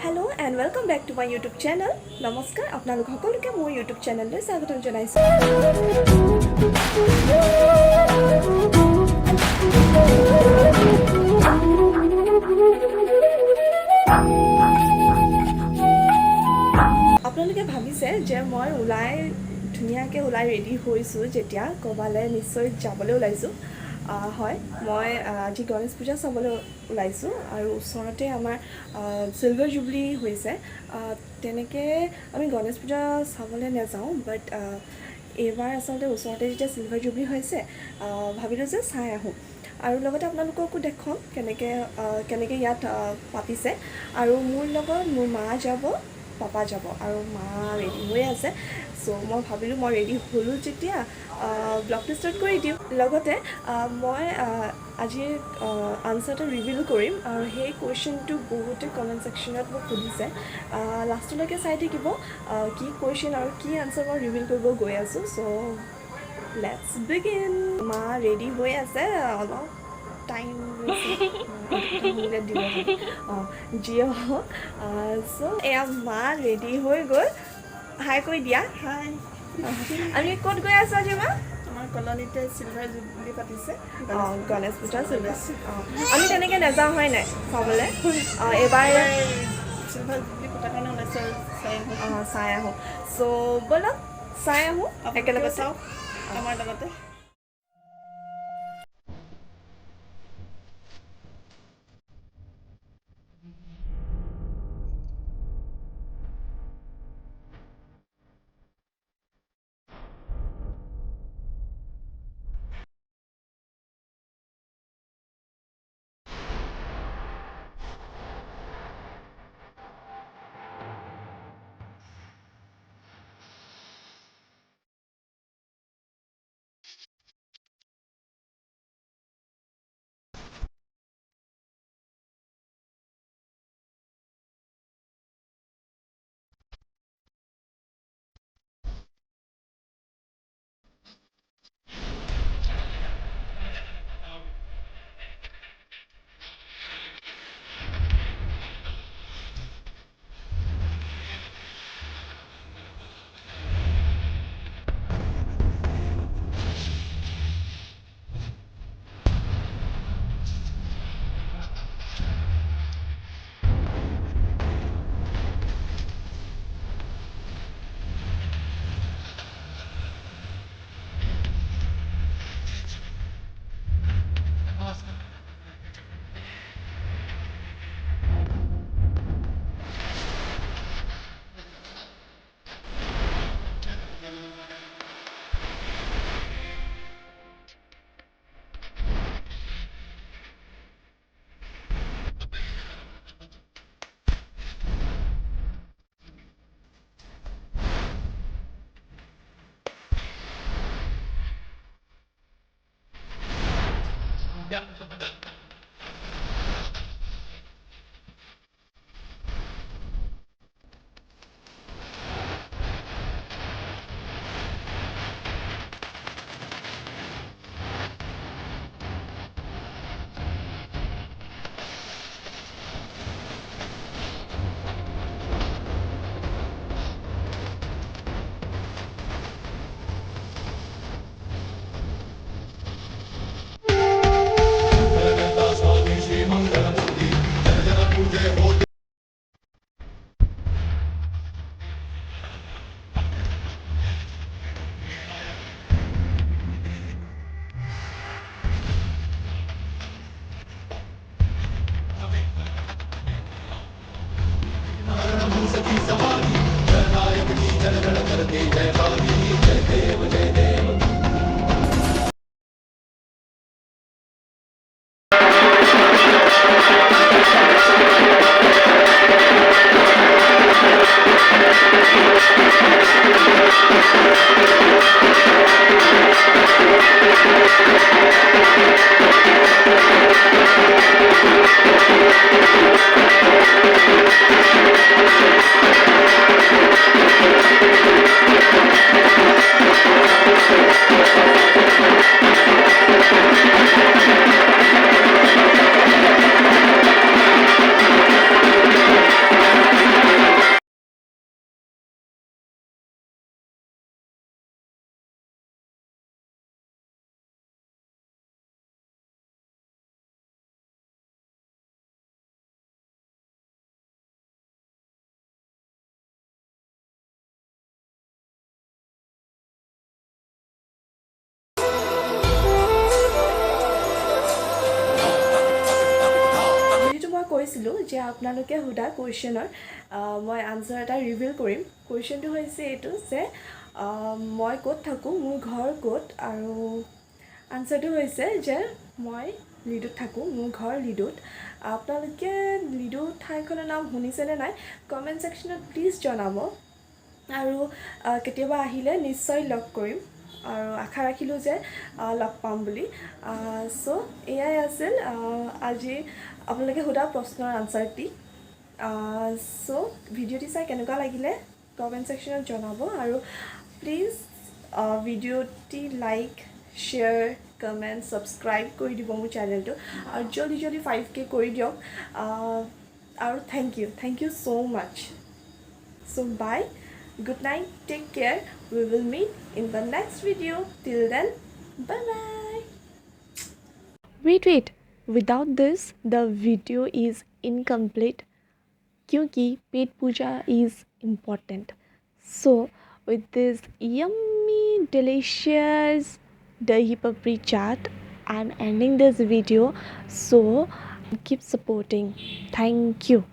Hello and welcome back to my YouTube channel. नमस्कार आपनालोक सकलोके मोर YouTube channel स्वागतम जनाइছোঁ। আপোনালোকে ভাবিছে যে মই ধুনীয়াকৈ ওলাই ৰেডি হৈছোঁ যেতিয়া ক'বালৈ নিশ্চয় যাবলৈ ওলাইছোঁ। হয়, মই আজি গণেশ পূজা চাবলৈ ওলাইছোঁ আৰু ওচৰতে আমাৰ চিলভাৰ জুবলি হৈছে। তেনেকৈ আমি গণেশ পূজা চাবলৈ নাযাওঁ, বাট এইবাৰ আচলতে ওচৰতে যেতিয়া চিলভাৰ জুবলি হৈছে ভাবিলোঁ যে চাই আহোঁ আৰু লগতে আপোনালোককো দেখুৱাম কেনেকৈ ইয়াত পাতিছে। আৰু মোৰ লগত মোৰ মা যাব, পাপা যাব আৰু মা ৰেডি হৈ আছে। চ' মই ভাবিলোঁ মই ৰেডি হ'লোঁ যেতিয়া ব্লগটো ষ্টাৰ্ট কৰি দিওঁ। লগতে মই আজি আনচাৰটো ৰিভিল কৰিম আৰু সেই কুৱেশ্যনটো বহুতে কমেণ্ট ছেকশ্যনত মোক সুধিছে। লাষ্টলৈকে চাই থাকিব কি কুৱেশ্যন আৰু কি আনচাৰ মই ৰিভিল কৰিব গৈ আছোঁ। চ' লেটছ বিগিন। মা ৰেডি হৈ আছে, অলপ টাইম দিব যিয়ে হওক। চ' এয়া মা ৰেডি হৈ গ'ল। হাই কৈ দিয়া। হাই। আমি ক'ত গৈ আছোঁ আজি মা? আমাৰ কলনীতে চিলভাৰ জুবলি পাতিছে। গণেশ পূজা চিলভাৰ। আমি তেনেকৈ নাযাওঁ হয় নাই চাবলৈ। এইবাৰ চিলভাৰ জুবলি পতাৰ কাৰণে ওলাইছে, চাই আহোঁ। চ' ব'লক চাই আহোঁ একেলগে চাওক আমাৰ লগতে। কৈছিলোঁ যে আপোনালোকে সোধা কুৱেশ্যনৰ মই আনচাৰ এটা ৰিভিল কৰিম। কুৱেশ্যনটো হৈছে এইটো যে মই ক'ত থাকোঁ, মোৰ ঘৰ ক'ত, আৰু আনচাৰটো হৈছে যে মই লিডুত থাকোঁ, মোৰ ঘৰ লিডুত। আপোনালোকে লিডু ঠাইখনৰ নাম শুনিছেনে নাই কমেণ্ট ছেকশ্যনত প্লিজ জনাব, আৰু কেতিয়াবা আহিলে নিশ্চয় লগ কৰিম, আৰু আশা ৰাখিলোঁ যে লগ পাম বুলি। চ' এয়াই আছিল আজি আপোনালোকে সোধা প্ৰশ্নৰ আনচাৰটি। চ' ভিডিঅ'টি চাই কেনেকুৱা লাগিলে কমেণ্ট ছেকশ্যনত জনাব, আৰু প্লিজ ভিডিঅ'টি লাইক, শ্বেয়াৰ, কমেণ্ট, ছাবস্ক্ৰাইব কৰি দিব মোৰ চেনেলটো, আৰু জলদি 5K কৰি দিয়ক, আৰু thank you so' much. So' bye, good night, take care, we will meet in the next video. Till then, bye bye. Wait, without this the video is incomplete क्योंकि पेट पूजा is important. So with this yummy delicious dahi papri chaat, I'm ending this video, so keep supporting. Thank you.